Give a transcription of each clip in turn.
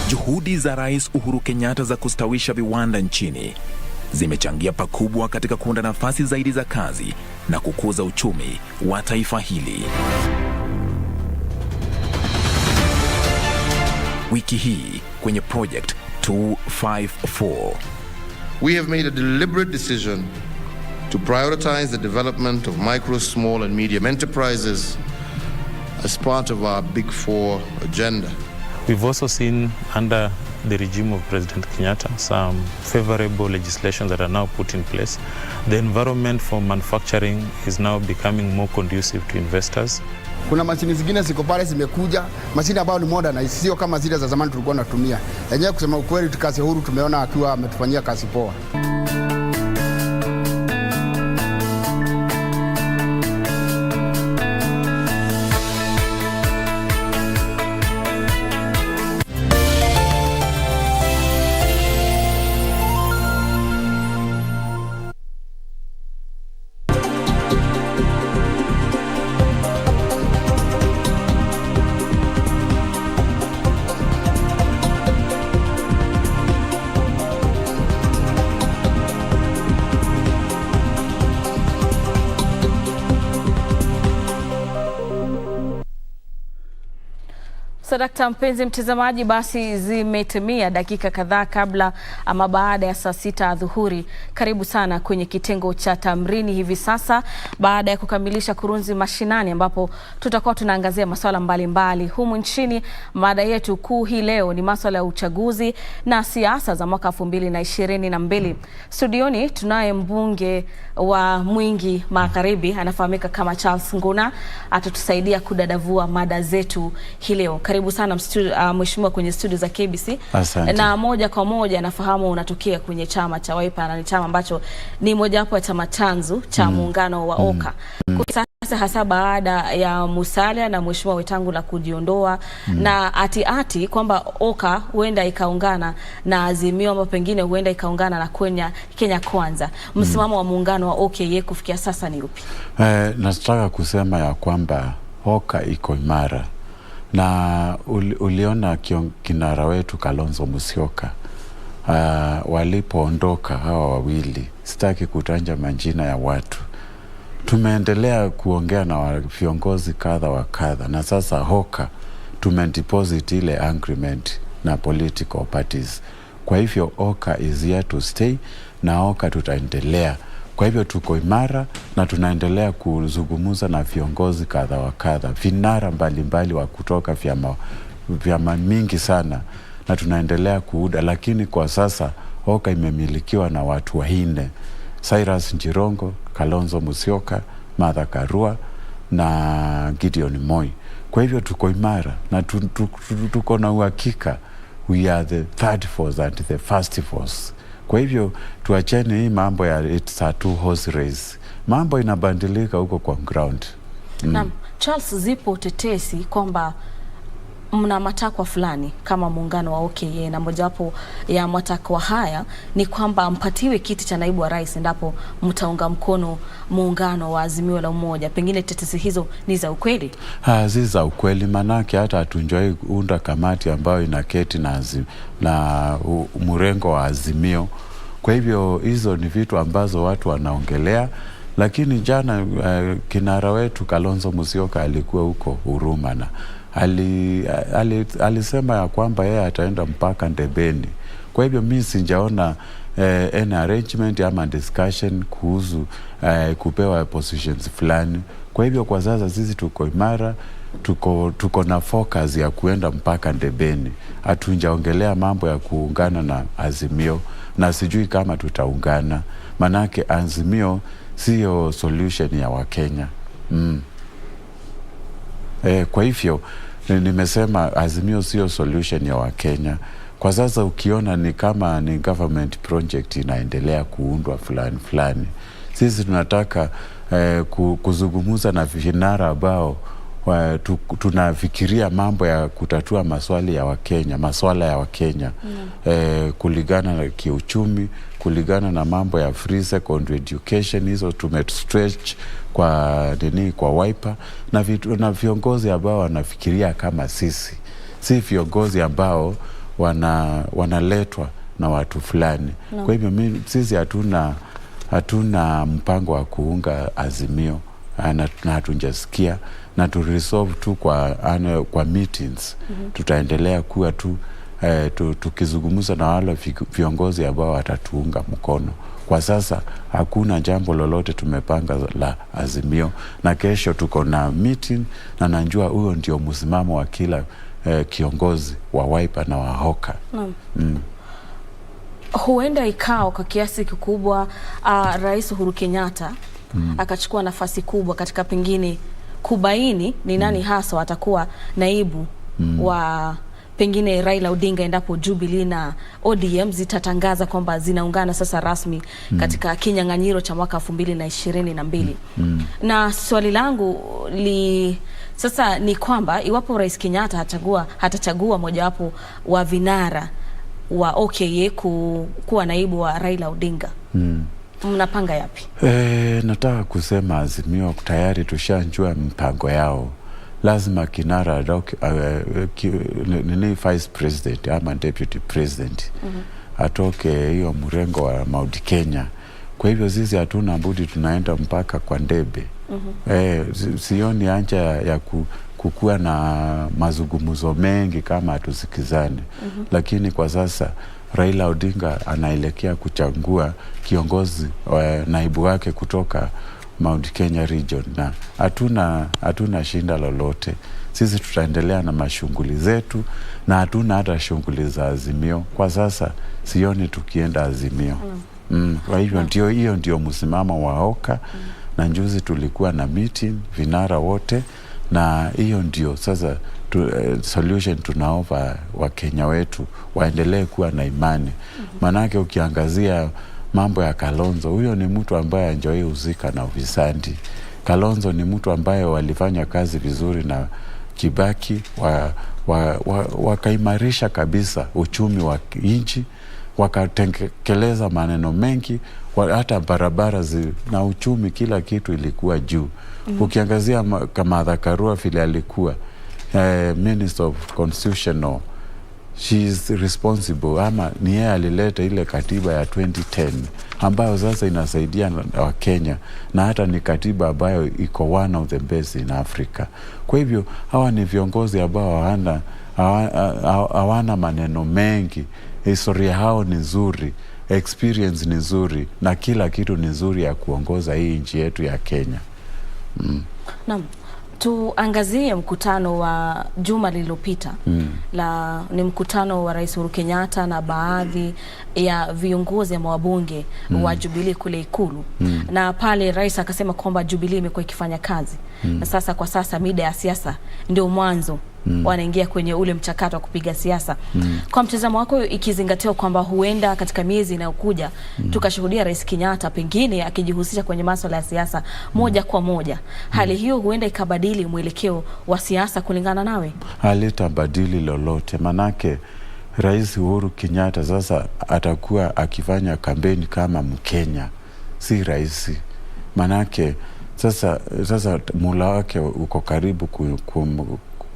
Juhudi za Rais Uhuru Kenyatta za kustawisha viwanda nchini zimechangia pakubwa katika kuunda nafasi zaidi za kazi na kukuza uchumi wa taifa hili. Wiki hii kwenye Project 254, we have made a deliberate decision to prioritize the development of micro, small and medium enterprises as part of our Big Four agenda. We've also seen under the regime of President Kenyatta some favorable legislation that are now put in place. The environment for manufacturing is now becoming more conducive to investors. Kuna mashini zingine ziko pale zimekuja, mashini ambayo ni modern na sio kama zile za zamani tulikuwa tunatumia. Yenyewe kusema ukweli tukasi Uhuru tumeona akiwa ametufanyia kazi poa. Sadakta mpenzi mtazamaji, basi zimetimia dakika kadhaa kabla ama baada ya saa 6 adhuhuri. Karibu sana kwenye kitengo cha Tamrini hivi sasa, baada ya kukamilisha kurunzi mashinani, ambapo tutakuwa tunaangazia masuala mbalimbali humu nchini. Mada yetu kuu hii leo ni masuala ya uchaguzi na siasa za mwaka 2022. Studioni tunaye mbunge wa Mwingi Magharibi, anafahamika kama Charles Nguna, atatusaidia kudadavua mada zetu hii leo. Karibu sana mheshimiwa kwenye studio za KBC. Asante. Na moja kwa moja nafahamu unatokea kwenye chama cha Wiper, na ni chama ambacho ni mojawapo ya chama chanzu cha muungano wa OKA. Sasa hasa baada ya Musalia na mheshimiwa Wetangula kujiondoa na ati kwamba OKA huenda ikaungana na Azimio, ama pengine huenda ikaungana na Kenya Kwanza. Msimamo wa muungano wa OKA kufikia sasa ni upi? Nataka kusema ya kwamba OKA iko imara. Na uliona kinara wetu Kalonzo Musyoka walipoondoka hawa wawili, sitaki kutaja majina ya watu, tumeendelea kuongea na viongozi kadha wa kadha, na sasa OKA tumedeposit ile agreement na political parties. Kwa hivyo OKA is here to stay, na OKA tutaendelea. Kwa hivyo tuko imara na tunaendelea kuzungumza na viongozi kadha wa kadha, vinara mbalimbali wa kutoka vyama mingi sana, na tunaendelea kuuda. Lakini kwa sasa OKA imemilikiwa na watu wanne: Cyrus Njirongo, Kalonzo Musyoka, Martha Karua na Gideon Moi. Kwa hivyo tuko imara na tuko na uhakika we are the third force and the first force. Kwa hivyo tuacheni hii mambo ya it's a two horse race. Mambo inabadilika huko kwa ground. Naam, Charles, zipo tetesi kwamba mna matakwa fulani kama muungano wa OKA, na mojawapo ya matakwa haya ni kwamba mpatiwe kiti cha naibu wa rais endapo mtaunga mkono muungano wa Azimio la Umoja. Pengine tetesi hizo ni za ukweli? Si za ukweli, manake hata hatunjoi unda kamati ambayo inaketi na mrengo wa Azimio. Kwa hivyo hizo ni vitu ambazo watu wanaongelea. Lakini jana kinara wetu Kalonzo Musyoka alikuwa huko Huruma na alisema ya kwamba yeye ataenda mpaka Ndebeni. Kwa hivyo mimi sijaona any arrangement ama discussion kuhusu kupewa positions fulani. Kwa hivyo kwa sasa sisi tuko imara, tuko na focus ya kuenda mpaka Ndebeni. Hatunjaongelea mambo ya kuungana na Azimio, na sijui kama tutaungana, manake Azimio sio solution ya Wakenya. Kwa hivyo nimesema Azimio sio solution ya Wakenya. Kwa sasa ukiona ni kama ni government project inaendelea kuundwa fulani. Sisi tunataka kuzungumza na vinara ambao tunafikiria mambo ya kutatua maswala ya Wakenya kulingana na kiuchumi, kulingana na mambo ya free secondary education. Hizo tumestretch kwa Wiper na viongozi ambao wanafikiria kama sisi, si viongozi ambao wanaletwa na watu fulani. Kwa hivyo sisi hatuna mpango wa kuunga Azimio na hatunjasikia na tu resolve tu kwa meetings. Tutaendelea kuwa tukizungumza na wale viongozi ambao watatuunga mkono. Kwa sasa hakuna jambo lolote tumepanga la Azimio, na kesho tuko na meeting na najua huyo ndio msimamo wa kila kiongozi wa Wiper na wa Hoka. Huenda ikao kwa kiasi kikubwa Rais Uhuru Kenyatta akachukua nafasi kubwa katika pengine kubaini ni nani hasa watakuwa naibu wa pengine Raila Odinga endapo Jubilee na ODM zitatangaza kwamba zinaungana sasa rasmi katika kinyang'anyiro cha mwaka 2022. Na swali langu sasa ni kwamba iwapo Rais Kenyatta hatachagua mojawapo wa vinara wa OKA kuwa naibu wa Raila Odinga, mnapanga yapi? Nataka kusema Azimio tayari tushanjua mpango yao. Lazima kinara vice president ama deputy president atoke hiyo mrengo wa Mount Kenya. Kwa hivyo sisi hatuna budi, tunaenda mpaka kwa ndebe. Sioni haja ya kukua na mazungumzo mengi kama hatusikizane. Lakini kwa sasa Raila Odinga anaelekea kuchagua kiongozi naibu wake kutoka Mount Kenya region, na hatuna shinda lolote. Sisi tutaendelea na mashughuli zetu na hatuna hata shughuli za Azimio. Kwa sasa sioni tukienda Azimio. Kwa hivyo hiyo ndio msimamo wa Hoka. Na juzi tulikuwa na meeting vinara wote, na hiyo ndio sasa solution tunaomba Wakenya wetu waendelee kuwa na imani. Manake ukiangazia mambo ya Kalonzo, huyo ni mtu ambaye anjoi uzika na ufisadi. Kalonzo ni mtu ambaye walifanya kazi vizuri na Kibaki, wakaimarisha kabisa uchumi wa nchi, wakatekeleza maneno mengi, hata barabara na uchumi, kila kitu ilikuwa juu. Ukiangazia kama Karua vile alikuwa Minister of Constitutional, she is responsible, ama ni yeye alileta ile katiba ya 2010 ambayo sasa inasaidia wa Kenya, na hata ni katiba ambayo iko one of the best in Africa. Kwa hivyo hawa ni viongozi ambao hawana maneno mengi, historia hao ni nzuri, experience ni nzuri, na kila kitu ni nzuri ya kuongoza hii nchi yetu ya Kenya. Naam. Tuangazie mkutano wa juma lililopita. Ni mkutano wa Rais Uhuru Kenyatta na baadhi ya viongozi ama wabunge wa Jubilee kule Ikulu. Na pale Rais akasema kwamba Jubilee imekuwa ikifanya kazi. Na sasa kwa sasa mida ya siasa ndio mwanzo. Wanaingia kwenye ule mchakato wa kupiga siasa. Kwa mtazamo wako, ikizingatiwa kwamba huenda katika miezi inayokuja tukashuhudia Rais Kenyatta pengine akijihusisha kwenye masuala ya siasa moja kwa moja, hali hiyo huenda ikabadili mwelekeo wa siasa kulingana nawe? Halitabadili lolote, manake Rais Uhuru Kenyatta sasa atakuwa akifanya kampeni kama Mkenya, si rais. Manake sasa mula wake uko karibu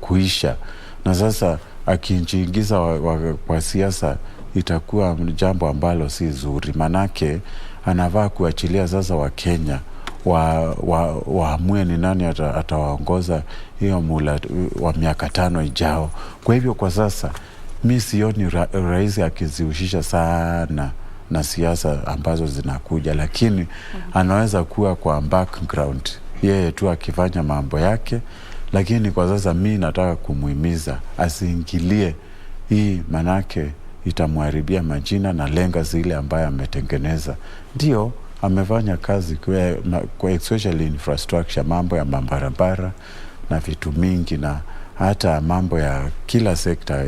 kuisha, na sasa akiingiza kwa siasa itakuwa jambo ambalo si zuri. Manake anavaa kuachilia sasa Wakenya waamue ni nani atawaongoza hiyo mula wa miaka 5 ijao. Kwa hivyo kwa sasa mi sioni rais akizihusisha sana na siasa ambazo zinakuja, lakini anaweza kuwa kwa background yeye tu akifanya mambo yake. Lakini kwa sasa mi nataka kumuhimiza asiingilie hii, manake itamharibia majina na lenga zile ambaye ametengeneza. Ndio amefanya kazi kwa especially infrastructure, mambo ya barabara na vitu mingi, na hata mambo ya kila sekta,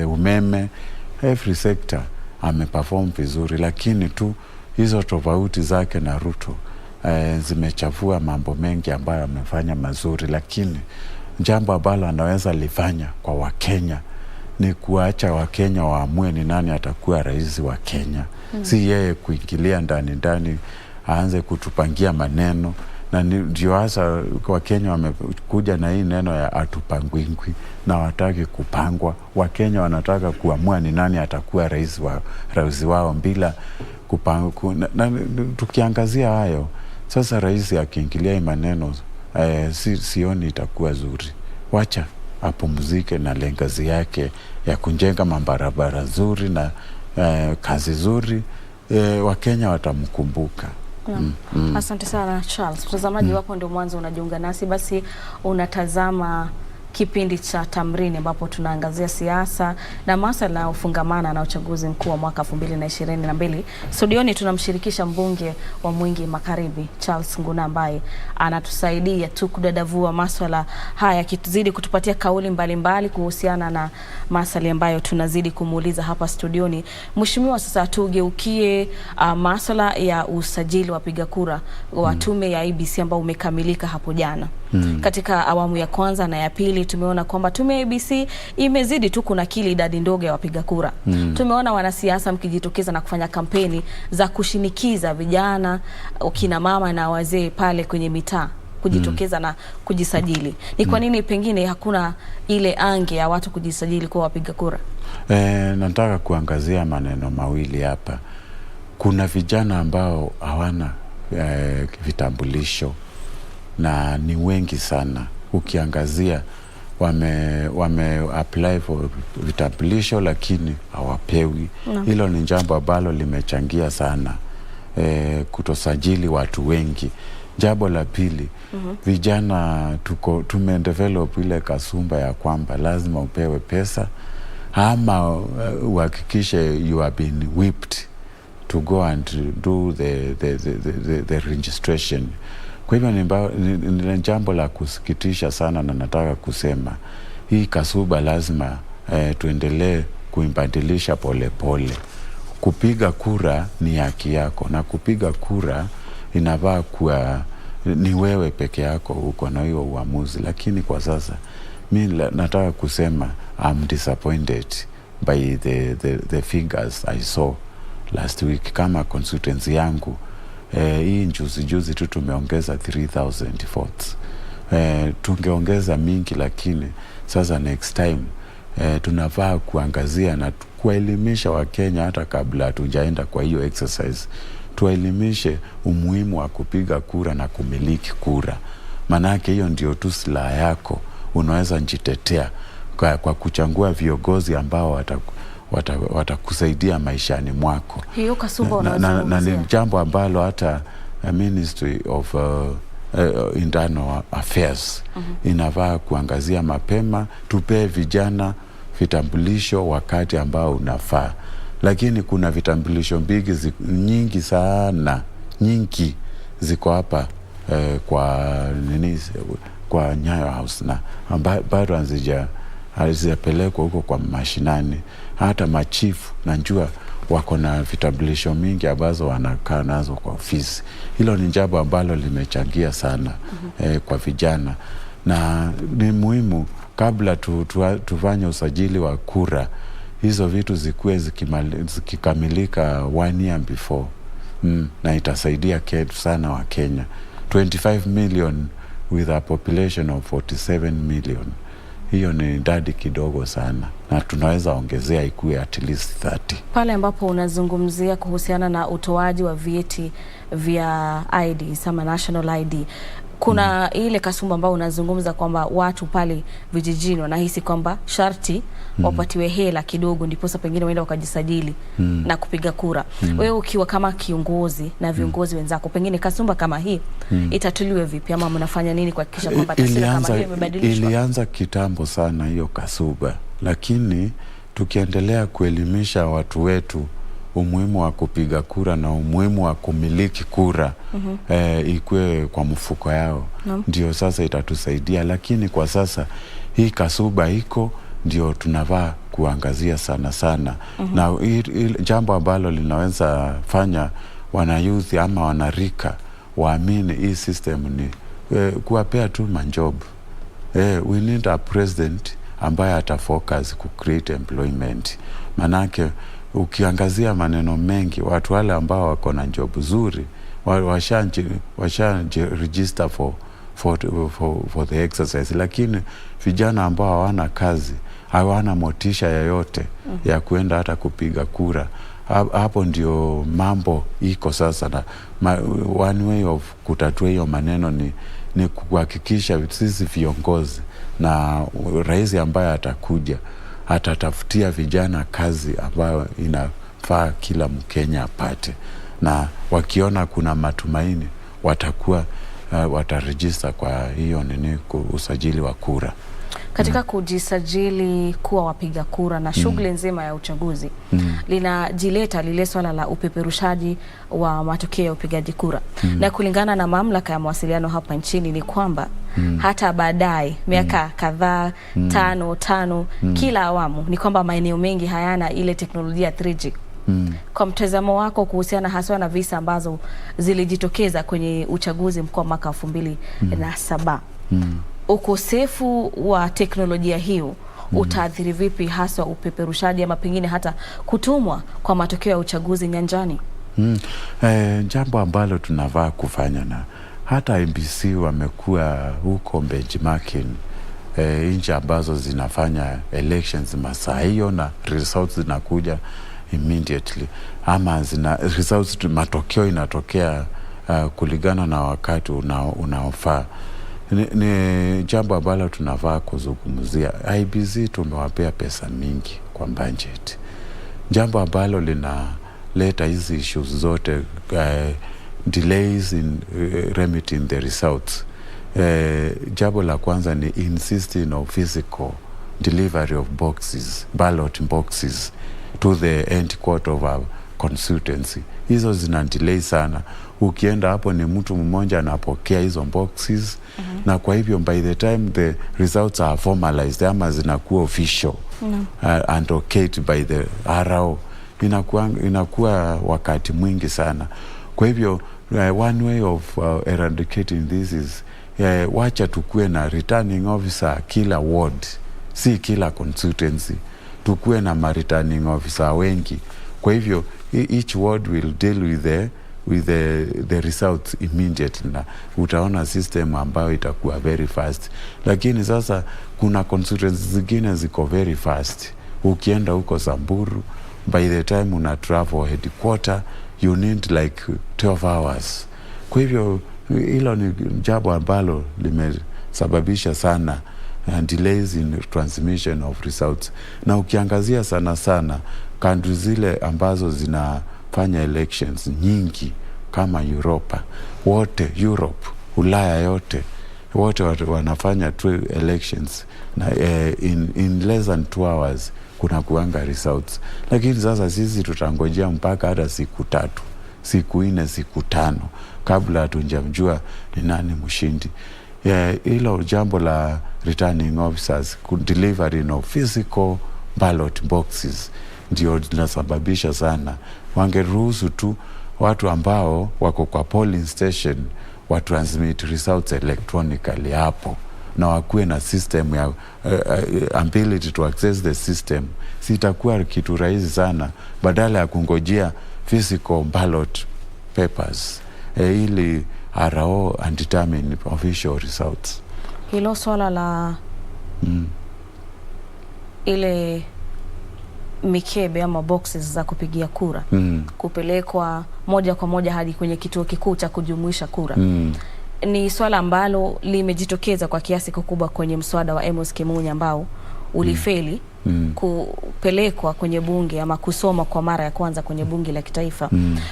umeme, every sector ameperform vizuri. Lakini tu hizo tofauti zake na Ruto zimechafua mambo mengi ambayo amefanya mazuri, lakini jambo ambalo anaweza lifanya kwa Wakenya ni kuacha Wakenya waamue ni nani atakuwa rais wa Kenya. Si yeye kuingilia ndani aanze kutupangia maneno, na ndio hasa Wakenya wamekuja na hii neno ya atupangwingwi na wataki kupangwa. Wakenya wanataka kuamua ni nani atakuwa rais wao bila kupangwa. Tukiangazia hayo sasa, rais akiingilia hii maneno sioni itakuwa zuri. Wacha apumzike na lengazi yake ya kujenga mabarabara zuri na kazi zuri, Wakenya watamkumbuka. Asante sana Charles. Mtazamaji wapo ndio mwanzo unajiunga nasi, basi unatazama kipindi cha Tamrini ambapo tunaangazia siasa na masuala ya ufungamana na uchaguzi mkuu wa mwaka 2022. Studioni tunamshirikisha mbunge wa Mwingi Magharibi Charles Nguna ambaye anatusaidia tu kudadavua masuala haya, kituzidi kutupatia kauli mbalimbali kuhusiana na masuala ambayo tunazidi kumuuliza hapa studioni. Mheshimiwa, sasa tugeukie masuala ya usajili wa piga kura wa tume ya IBC ambao umekamilika hapo jana. Katika awamu ya kwanza na ya pili tumeona kwamba tume ya IBC imezidi tu kunakili idadi ndogo ya wapiga kura. Tumeona wanasiasa mkijitokeza na kufanya kampeni za kushinikiza vijana, kina mama na wazee pale kwenye mitaa kujitokeza na kujisajili. Ni kwa nini pengine hakuna ile ange ya watu kujisajili kwa wapiga kura? Nataka kuangazia maneno mawili hapa. Kuna vijana ambao hawana vitambulisho na ni wengi sana. Ukiangazia wame apply for vitambulisho lakini hawapewi. Hilo ni jambo ambalo limechangia sana kutosajili watu wengi. Jambo la pili, vijana tumedevelop ile kasumba ya kwamba lazima upewe pesa ama uhakikishe you have been whipped to go and do the registration. Kwa hivyo ni jambo la kusikitisha sana, na nataka kusema hii kasuba lazima tuendelee kuibadilisha pole. Kupiga kura ni haki yako, na kupiga kura inafaa kuwa ni wewe peke yako uko na hiyo uamuzi. Lakini kwa sasa mimi nataka kusema I'm disappointed by the figures I saw last week. Kama constituency yangu hii juzi tu tumeongeza 3000 votes. Tungeongeza mingi, lakini sasa next time tunafaa kuangazia na kuelimisha Wakenya hata kabla hatujaenda kwa hiyo exercise. Tuelimishe umuhimu wa kupiga kura na kumiliki kura. Manake hiyo ndio tu silaha yako. Unaweza njitetea kwa kuchagua viongozi ambao watakusaidia maishani mwako. Hiyo kasuba na ni jambo ambalo hata Ministry of Internal Affairs inafaa kuangazia mapema. Tupee vijana vitambulisho wakati ambao unafaa. Lakini kuna vitambulisho nyingi sana, nyingi ziko hapa kwa Nyayo House na bado hazijapelekwa huko kwa mashinani. Hata machifu najua wako na vitambulisho mingi ambazo wanakaa nazo kwa ofisi. Hilo ni jambo ambalo limechangia sana kwa vijana, na ni muhimu kabla tufanye usajili wa kura hizo vitu zikuwe zikikamilika 1 year before. Na itasaidia sana wa Kenya. 25 million with a population of 47 million. Hiyo ni idadi kidogo sana, na tunaweza ongezea ikuwe at least 30. Pale ambapo unazungumzia kuhusiana na utoaji wa vyeti vya ID, sama national ID, kuna ile kasumba ambao unazungumza kwamba watu pale vijijini wanahisi kwamba sharti wapatiwe hela kidogo ndiposa pengine waenda wakajisajili na kupiga kura. Wewe ukiwa kama kiongozi na viongozi wenzako, pengine kasumba kama hii itatuliwe vipi, ama mnafanya nini kuhakikisha kwamba taswira kama hiyo imebadilishwa? Ilianza kitambo sana hiyo kasuba, lakini tukiendelea kuelimisha watu wetu umuhimu wa kupiga kura na umuhimu wa kumiliki kura ikue kwa mfuko yao, ndio sasa itatusaidia. Lakini kwa sasa hii kasuba iko, ndio tunavaa kuangazia sana. Na jambo ambalo linaweza fanya wanayuthi ama wanarika waamini hii system ni kuwapea tu manjob. We need a president ambaye atafocus ku create employment. Manake ukiangazia maneno mengi, watu wale ambao wako na job nzuri washa register for the exercise, lakini vijana ambao hawana kazi, hawana motisha yoyote ya kuenda hata kupiga kura. Hapo ndio mambo iko sasa, na one way of kutatua hiyo maneno ni kuhakikisha sisi viongozi na rais ambaye atakuja atatafutia vijana kazi ambayo inafaa kila Mkenya apate, na wakiona kuna matumaini watakuwa watarejista kwa hiyo usajili wa kura. Katika kujisajili kuwa wapiga kura na shughuli nzima ya uchaguzi linajileta lile swala la upeperushaji wa matokeo ya upigaji kura. Na kulingana na mamlaka ya mawasiliano hapa nchini ni kwamba hata baadaye miaka kadhaa tano kila awamu ni kwamba maeneo mengi hayana ile teknolojia 3G. Kwa mtazamo wako kuhusiana haswa na visa ambazo zilijitokeza kwenye uchaguzi mkuu mwaka 2007, ukosefu wa teknolojia hiyo utaathiri vipi haswa upeperushaji ama pengine hata kutumwa kwa matokeo ya uchaguzi nyanjani? Jambo ambalo tunavaa kufanya, na hata MBC wamekuwa huko benchmarking nchi ambazo zinafanya elections masaa hiyo na results zinakuja immediately, ama results matokeo inatokea kulingana na wakati unaofaa. Ni jambo ambalo tunavaa kuzungumzia. IBC tumewapea pesa mingi kwa budget, jambo ambalo linaleta hizi issues zote, delays in remitting the results. Jambo la kwanza ni insisting on physical delivery of boxes, ballot boxes to the end court of our constituency. Hizo zina delay sana. Ukienda hapo ni mtu mmoja anapokea hizo boxes, na kwa hivyo by the time the results are formalized ama zinakuwa official and okayed by the RO, inakuwa wakati mwingi sana. Kwa hivyo one way of eradicating this is wacha tukue na returning officer kila ward, si kila constituency. Tukue na returning officer wengi. Kwa hivyo each ward will deal with the results immediately, na utaona system ambayo itakuwa very fast. Lakini sasa kuna constituencies zingine ziko very fast. Ukienda huko Samburu, by the time una travel headquarter you need like 12 hours. Kwa hivyo hilo ni jambo ambalo limesababisha sana delays in transmission of results. Na ukiangazia sana country zile ambazo zinafanya elections nyingi kama Europa, Ulaya yote, wote wanafanya 2 elections na in less than 2 hours kuna kuanga results. Lakini sasa sisi tutangojea mpaka hata siku 3, siku 4, siku 5 kabla hatujamjua ni nani mshindi. Hilo jambo la returning officers delivering of physical ballot boxes ndio linasababisha sana. Wangeruhusu tu watu ambao wako kwa polling station wa transmit results electronically hapo, na wakuwe na system ya ability to access the system. Sitakuwa kitu rahisi sana badala ya kungojea physical ballot papers ili RO and determine official results. Hilo swala la ile mikebe ama boxes za kupigia kura kupelekwa moja kwa moja hadi kwenye kituo kikuu cha kujumuisha kura ni swala ambalo limejitokeza kwa kiasi kikubwa kwenye mswada wa Amos Kimunya ambao ulifeli kupelekwa kwenye bunge ama kusoma kwa mara ya kwanza kwenye bunge la kitaifa.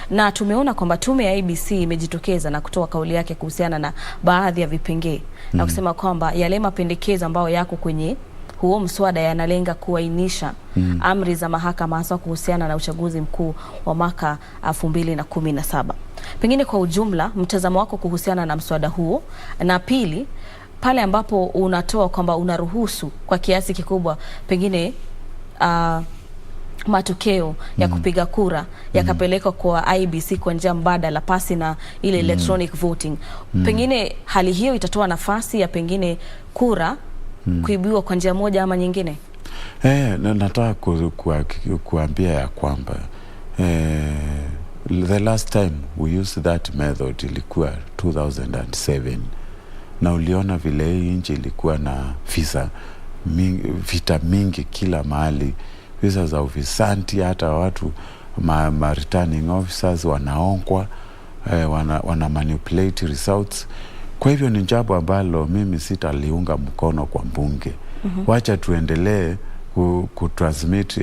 Na tumeona kwamba tume ya IBC imejitokeza na kutoa kauli yake kuhusiana na baadhi ya vipengee na kusema kwamba yale mapendekezo ambayo yako kwenye huo mswada yanalenga kuainisha amri za mahakama hasa kuhusiana na uchaguzi mkuu wa mwaka 2017. Pengine kwa ujumla mtazamo wako kuhusiana na mswada huo, na pili pale ambapo unatoa kwamba unaruhusu kwa kiasi kikubwa pengine matokeo ya kupiga kura yakapelekwa kwa IBC kwa njia mbadala pasi na ile electronic voting, pengine hali hiyo itatoa nafasi ya pengine kura kuibiwa kwa njia moja ama nyingine? Nataka kuambia ya kwamba the last time we used that method ilikuwa 2007, na uliona vile hii nchi ilikuwa na vita mingi kila mahali, visa za ufisanti, hata watu returning officers wanaonkwa, wana manipulate results. Kwa hivyo ni jambo ambalo mimi sitaliunga mkono kwa mbunge. Wacha tuendelee kutransmit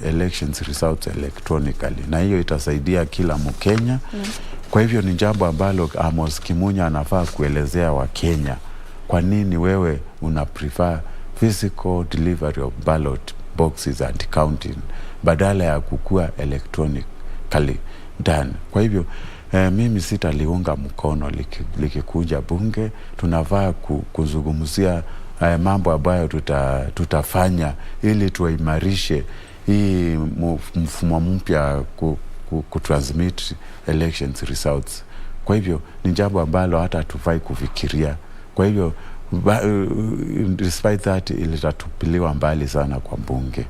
elections results electronically, na hiyo itasaidia kila Mkenya. Kwa hivyo ni jambo ambalo Amos Kimunya anafaa kuelezea wa Kenya kwa nini wewe una prefer physical delivery of ballot boxes and counting badala ya kukua electronically done. Kwa hivyo mimi sitaliunga mkono likikuja bunge. Tunafaa kuzungumzia mambo ambayo tutafanya ili tuimarishe hii mfumo mpya kutransmit elections results. Kwa hivyo ni jambo ambalo hata hatufai kufikiria. Kwa hivyo despite that ilitatupiliwa mbali sana kwa bunge.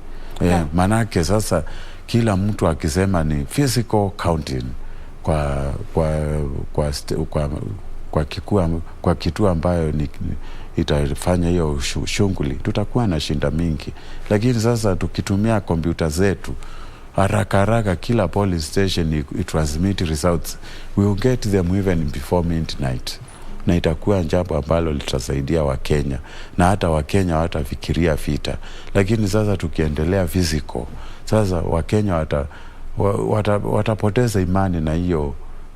Manake sasa kila mtu akisema ni physical counting kwa kitu ambayo itafanya hiyo shughuli, tutakuwa na shinda mingi. Lakini sasa tukitumia kompyuta zetu haraka kila polling station transmit results, we will get them even before midnight, na itakuwa jambo ambalo litasaidia Wakenya, na hata Wakenya watafikiria vita. Lakini sasa tukiendelea physical, sasa Wakenya watapoteza imani na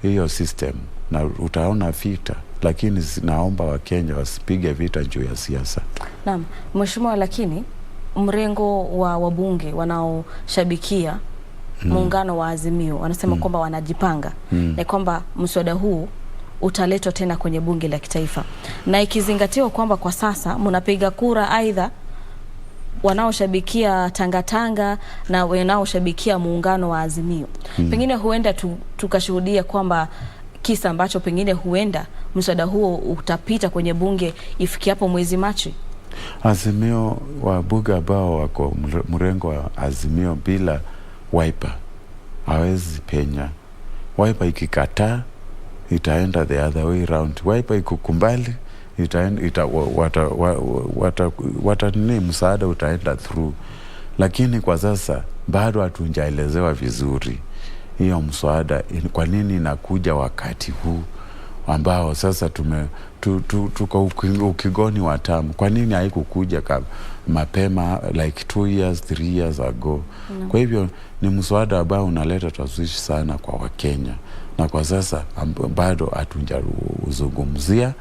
hiyo system, na utaona vita. Lakini naomba Wakenya wasipige vita juu ya siasa. Naam, Mheshimiwa, lakini mrengo wa wabunge wanaoshabikia muungano wa Azimio wanasema kwamba wanajipanga na kwamba mswada huu utaletwa tena kwenye bunge la kitaifa, na ikizingatiwa kwamba kwa sasa mnapiga kura aidha wanaoshabikia tangatanga na wanaoshabikia muungano wa Azimio, pengine huenda tukashuhudia kwamba kisa ambacho pengine huenda mswada huo utapita kwenye bunge ifikiapo mwezi Machi. Azimio, wabunge ambao wako mrengo wa Azimio bila Wiper hawezi penya. Wiper ikikataa itaenda the other way round. Wiper ikukumbali msaada utaenda through. Lakini kwa sasa bado hatujaelezewa vizuri hiyo mswada kwa nini inakuja wakati huu ambao sasa tuko ukigoni wa tamu. Kwa nini haikukuja mapema like 2 years 3 years ago? Kwa hivyo ni mswada ambao unaleta tashwishi sana kwa Wakenya, na kwa sasa bado hatujazungumzia.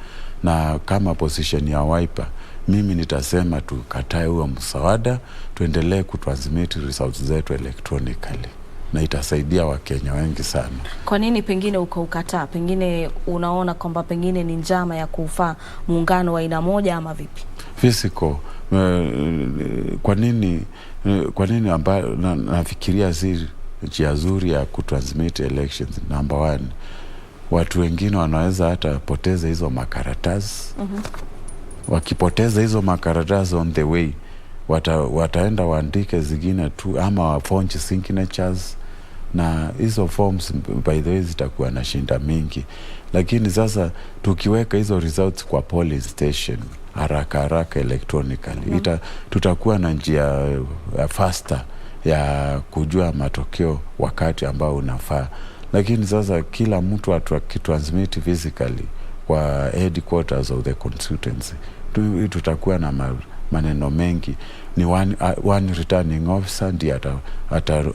Na kama position ya Wiper, mimi nitasema tukatae huo mswada, tuendelee kutransmit results zetu electronically, na itasaidia Wakenya wengi sana. Kwa nini pengine ukaukataa? Pengine unaona kwamba pengine ni njama ya kufaa muungano wa aina moja ama vipi? Physical, kwa nini ambayo nafikiria si njia nzuri ya kutransmit elections. Number one, watu wengine wanaweza hata poteza hizo makaratasi. Wakipoteza hizo makaratasi on the way, wataenda waandike zingine tu ama wafonje signatures, na hizo forms by the way zitakuwa na shinda mingi. Lakini sasa tukiweka hizo results kwa polling station haraka electronically, tutakuwa na njia faster ya kujua matokeo wakati ambao unafaa. Lakini sasa kila mtu akitransmit physically kwa headquarters of the constituency, tutakuwa na maneno mengi. Ni one returning officer ndiye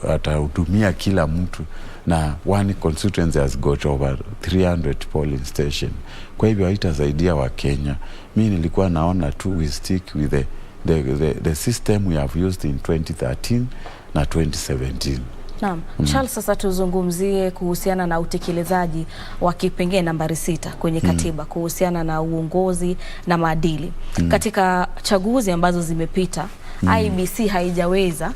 atahudumia kila mtu, na one constituency has got over 300 polling station. Kwa hivyo haitasaidia Wakenya. Mimi nilikuwa naona we stick with the system we have used in 2013 na 2017. Naam. Charles, sasa tuzungumzie kuhusiana na utekelezaji wa kipengele nambari 6 kwenye katiba kuhusiana na uongozi na maadili. Katika chaguzi ambazo zimepita, IBC haijaweza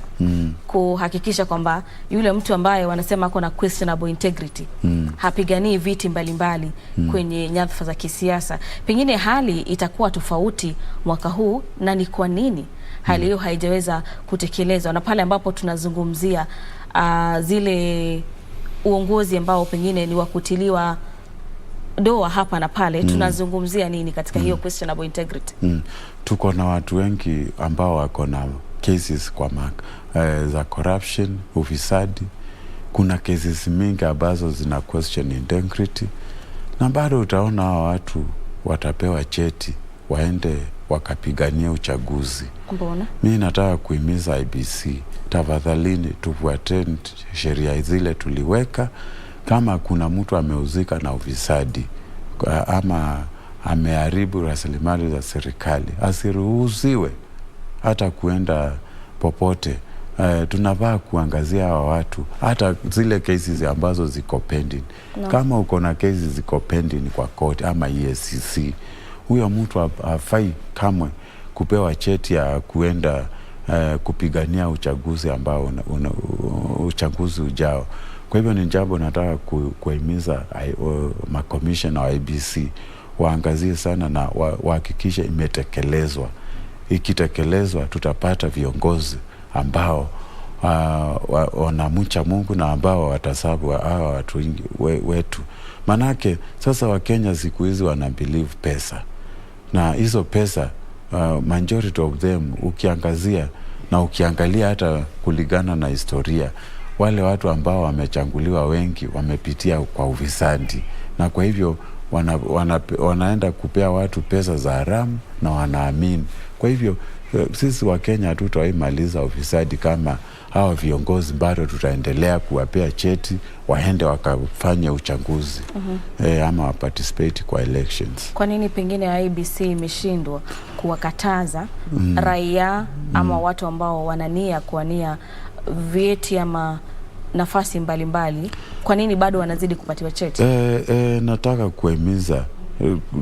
kuhakikisha kwamba yule mtu ambaye wanasema kuna questionable integrity hapiganii viti mbalimbali kwenye nyadhifa za kisiasa. Pengine hali itakuwa tofauti mwaka huu, na ni kwa nini hali hiyo haijaweza kutekelezwa? Na pale ambapo tunazungumzia zile uongozi ambao pengine ni wa kutiliwa doa hapa na pale, tunazungumzia nini katika hiyo questionable integrity? Tuko na watu wengi ambao wako na cases kwa za corruption, ufisadi. Kuna cases mingi ambazo zina question integrity, na bado utaona hao watu watapewa cheti waende wakapigania uchaguzi. Mbona? Mimi nataka kuhimiza IBC, tafadhalini tufuateni sheria zile tuliweka. Kama kuna mtu ameuzika na ufisadi ama ameharibu rasilimali za serikali, asiruhusiwe hata kuenda popote. Tunafaa kuangazia hawa watu, hata zile cases ambazo ziko pending. Kama uko na cases ziko pending kwa court ama EACC, huyo mtu hafai kamwe kupewa cheti ya kuenda kupigania uchaguzi ambao uchaguzi ujao. Kwa hivyo ni jambo nataka kuhimiza makomishona wa IBC waangazie sana na wahakikishe imetekelezwa. Ikitekelezwa tutapata viongozi ambao wanamcha Mungu na ambao watasabu hawa watu wetu. Manake sasa Wakenya siku hizi wana believe pesa, na hizo pesa majority of them ukiangazia na ukiangalia hata kulingana na historia, wale watu ambao wamechanguliwa wengi wamepitia kwa ufisadi, na kwa hivyo wanaenda kupea watu pesa za haramu na wanaamini. Kwa hivyo sisi wa Kenya hatutaimaliza ufisadi kama hawa viongozi bado tutaendelea kuwapea cheti waende wakafanya uchaguzi ama waparticipate kwa elections. Kwa nini pengine IBC imeshindwa kuwakataza raia ama watu ambao wanania kuania vyeti ama nafasi mbalimbali? Kwa nini bado wanazidi kupatiwa cheti? Nataka kuhimiza,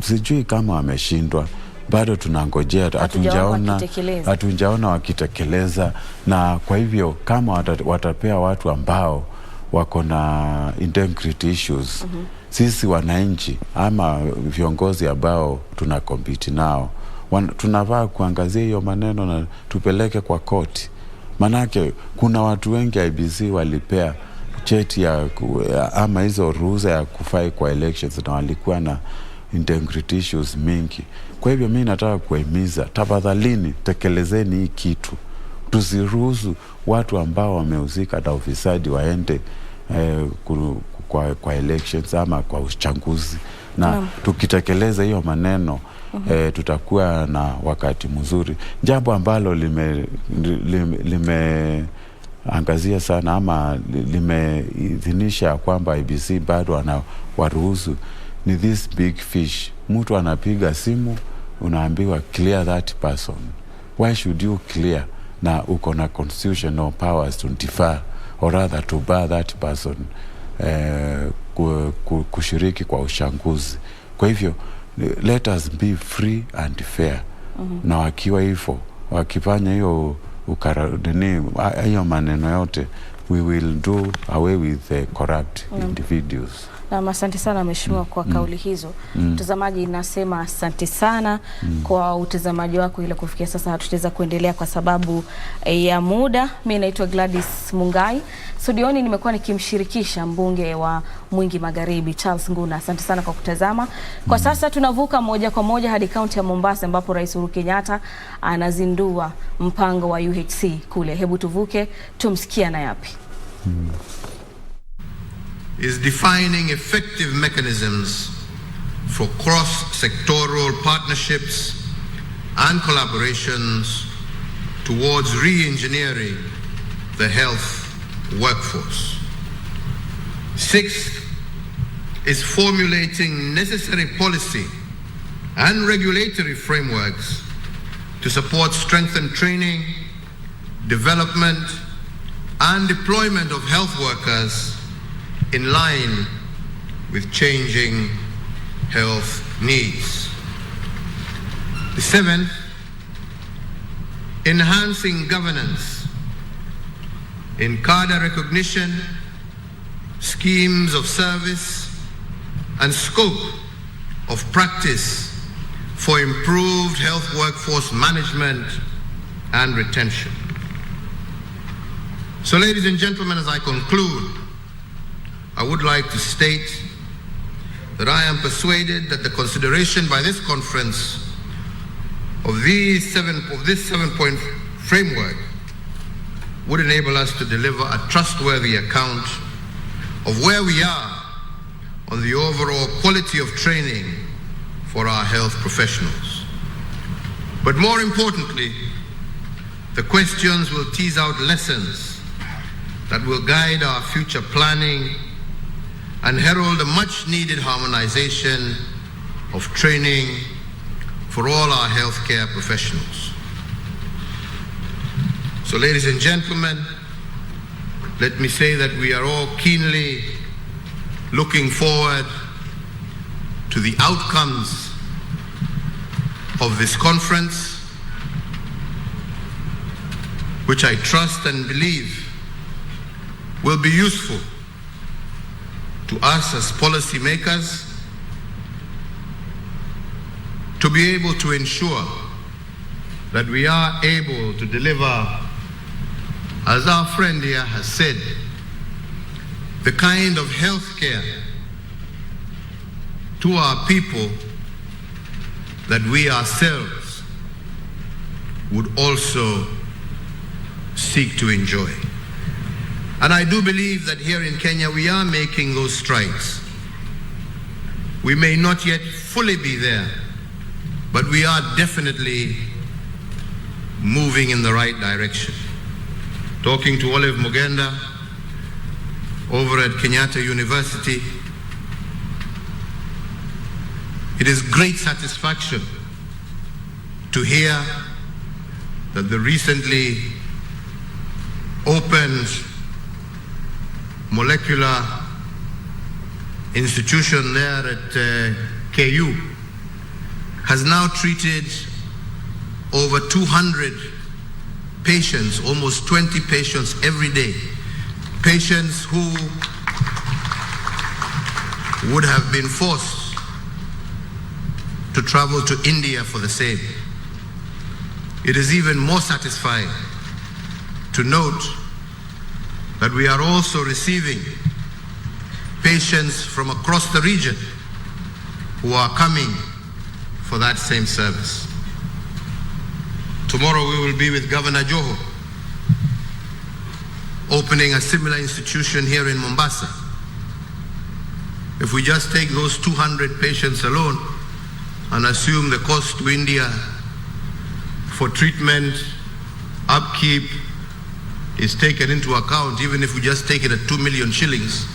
sijui kama wameshindwa, bado tunangojea, hatujaona wakitekeleza. Na kwa hivyo kama watapea watu ambao wako na integrity issues, sisi wananchi ama viongozi ambao tunakompiti nao tunafaa kuangazia hiyo maneno na tupeleke kwa koti. Manake kuna watu wengi IBC walipea cheti ya ama hizo ruhusa ya kufai kwa elections na walikuwa na integrity issues mingi. Kwa hivyo mimi nataka kuhimiza, tafadhalini tekelezeni hii kitu. Tusiruhusu watu ambao wameuzika na ufisadi waende kwa elections ama kwa uchaguzi. Na tukitekeleza hiyo maneno tutakuwa na wakati mzuri. Jambo ambalo limeangazia sana ama limeidhinisha kwamba IBC bado waruhusu ni this big fish. Mtu anapiga simu, unaambiwa clear that person. Why should you clear na uko na constitutional powers to defer or rather to bar that person kushiriki kwa uchaguzi? Kwa hivyo let us be free and fair. Na wakiwa hivyo, wakifanya hiyo hiyo maneno yote, we will do away with the corrupt individuals. Na asante sana mheshimiwa kwa kauli hizo. Mtazamaji, nasema asante sana kwa utazamaji wako. Ile kufikia sasa hatutaweza kuendelea kwa sababu ya muda. Mimi naitwa Gladys Mungai. Studioni nimekuwa nikimshirikisha mbunge wa Mwingi Magharibi Charles Nguna. Asante sana kwa kutazama. Kwa sasa tunavuka moja kwa moja hadi kaunti ya Mombasa ambapo Rais Uhuru Kenyatta anazindua mpango wa UHC kule. Hebu tuvuke tumsikia na yapi. Is defining effective mechanisms for cross-sectoral partnerships and collaborations towards re-engineering the health workforce. Sixth is formulating necessary policy and regulatory frameworks to support strengthened training, development, and deployment of health workers in line with changing health needs. The seventh enhancing governance, in cadre recognition, schemes of service, and scope of practice for improved health workforce management and retention. So, ladies and gentlemen, as I conclude, I would like to state that I am persuaded that the consideration by this conference of this seven-point framework would enable us to deliver a trustworthy account of where we are on the overall quality of training for our health professionals. But more importantly, the questions will tease out lessons that will guide our future planning and herald a much-needed harmonization of training for all our healthcare professionals. So, ladies and gentlemen, let me say that we are all keenly looking forward to the outcomes of this conference, which I trust and believe will be useful to us as policymakers to be able to ensure that we are able to deliver, as our friend here has said, the kind of health care to our people that we ourselves would also seek to enjoy. And I do believe that here in Kenya we are making those strides. We may not yet fully be there, but we are definitely moving in the right direction. Talking to Olive Mugenda over at Kenyatta University, it is great satisfaction to hear that the recently opened molecular institution there at KU has now treated over 200 patients, almost 20 patients every day. Patients who would have been forced to travel to India for the same. It is even more satisfying to note that we are also receiving patients from across the region who are coming for that same service. Tomorrow we will be with Governor Joho, opening a similar institution here in Mombasa. If we just take those 200 patients alone and assume the cost to India for treatment, upkeep, is taken into account, even if we just take it at 2 million shillings,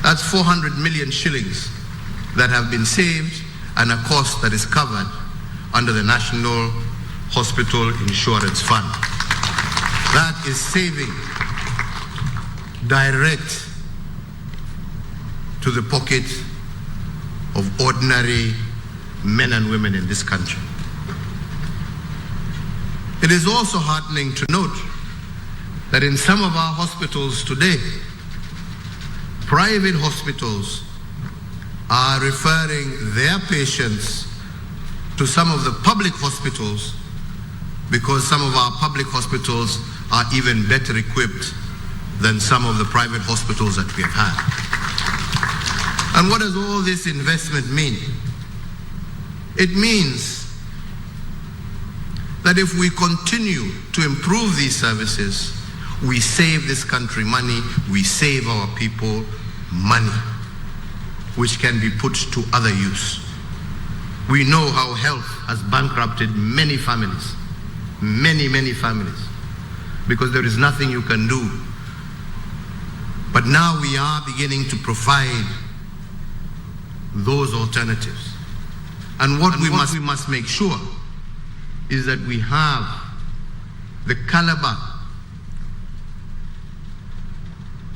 that's 400 million shillings that have been saved and a cost that is covered under the National Hospital Insurance Fund. That is saving direct to the pocket of ordinary men and women in this country. It is also heartening to note that in some of our hospitals today, private hospitals are referring their patients to some of the public hospitals because some of our public hospitals are even better equipped than some of the private hospitals that we have had. And what does all this investment mean? It means that if we continue to improve these services, we save this country money, we save our people money, which can be put to other use. We know how health has bankrupted many families, many families, because there is nothing you can do. But now we are beginning to provide those alternatives. And what we must make sure is that we have the caliber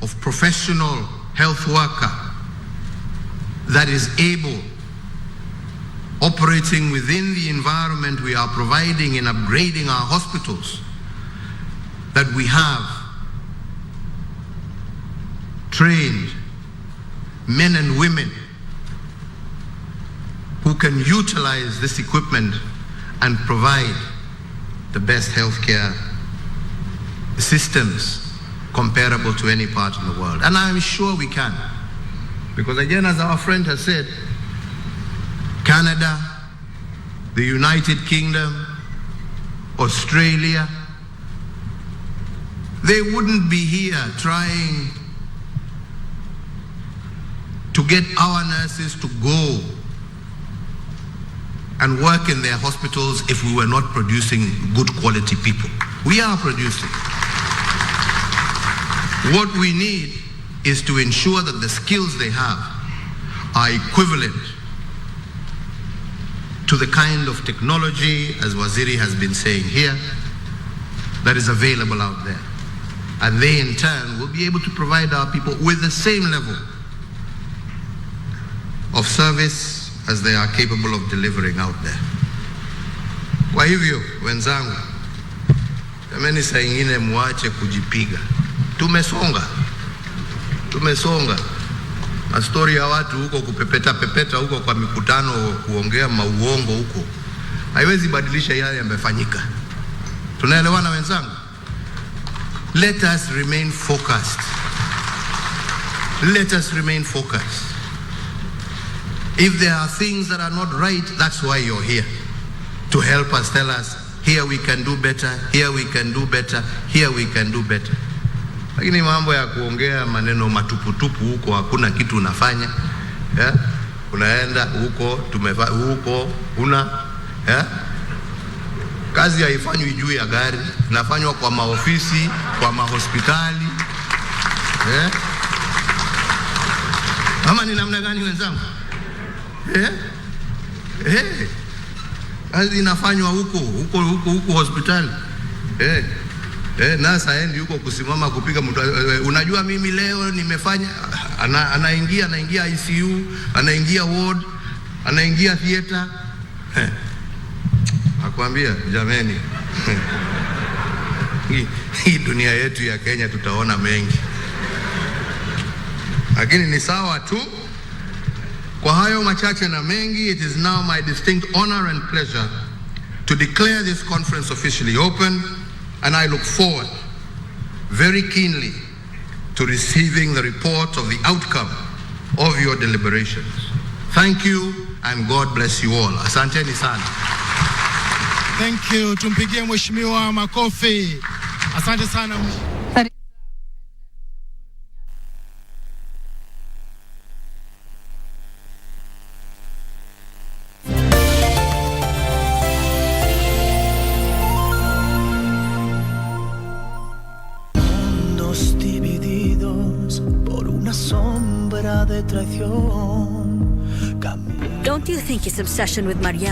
of professional health worker that is able, operating within the environment we are providing in upgrading our hospitals, that we have trained men and women who can utilize this equipment and provide the best healthcare systems comparable to any part in the world. And I'm sure we can. Because again, as our friend has said, Canada, the United Kingdom, Australia, they wouldn't be here trying to get our nurses to go and work in their hospitals if we were not producing good quality people. We are producing. What we need is to ensure that the skills they have are equivalent to the kind of technology, as Waziri has been saying here, that is available out there. And they in turn will be able to provide our people with the same level of service as they are capable of delivering out there. Kwa hivyo, wenzangu, jameni, saa ingine muache kujipiga. Tumesonga. Na story ya watu huko kupepeta huko kwa mikutano kuongea mauongo huko haiwezi badilisha yale yamefanyika. Tunaelewana wenzangu? Let us remain focused. Let us remain focused. If there are things that are not right, that's why you're here. To help us, tell us, here we can do better, here we can do better, here we can do better. Lakini mambo ya kuongea maneno matuputupu huko, hakuna kitu unafanya. Unaenda huko, kazi haifanywi juu ya gari, inafanywa kwa maofisi, kwa mahospitali. Ama ni namna gani wenzangu? Kazi inafanywa huko hospitali. Nasa endi huko kusimama kupiga mtu. Unajua mimi leo nimefanya, anaingia ICU, anaingia ward, anaingia theater. Nakwambia jameni, hii dunia yetu ya Kenya tutaona mengi. Lakini ni sawa tu. Kwa hayo machache na mengi, it is now my distinct honor and pleasure to declare this conference officially open, and I look forward very keenly to receiving the report of the outcome of your deliberations. Thank you and God bless you all. Asanteni sana. Thank you. Tumpigie mheshimiwa makofi. Asante sana. Mundos divididos por una sombra de traición. Don't you think his obsession with Maria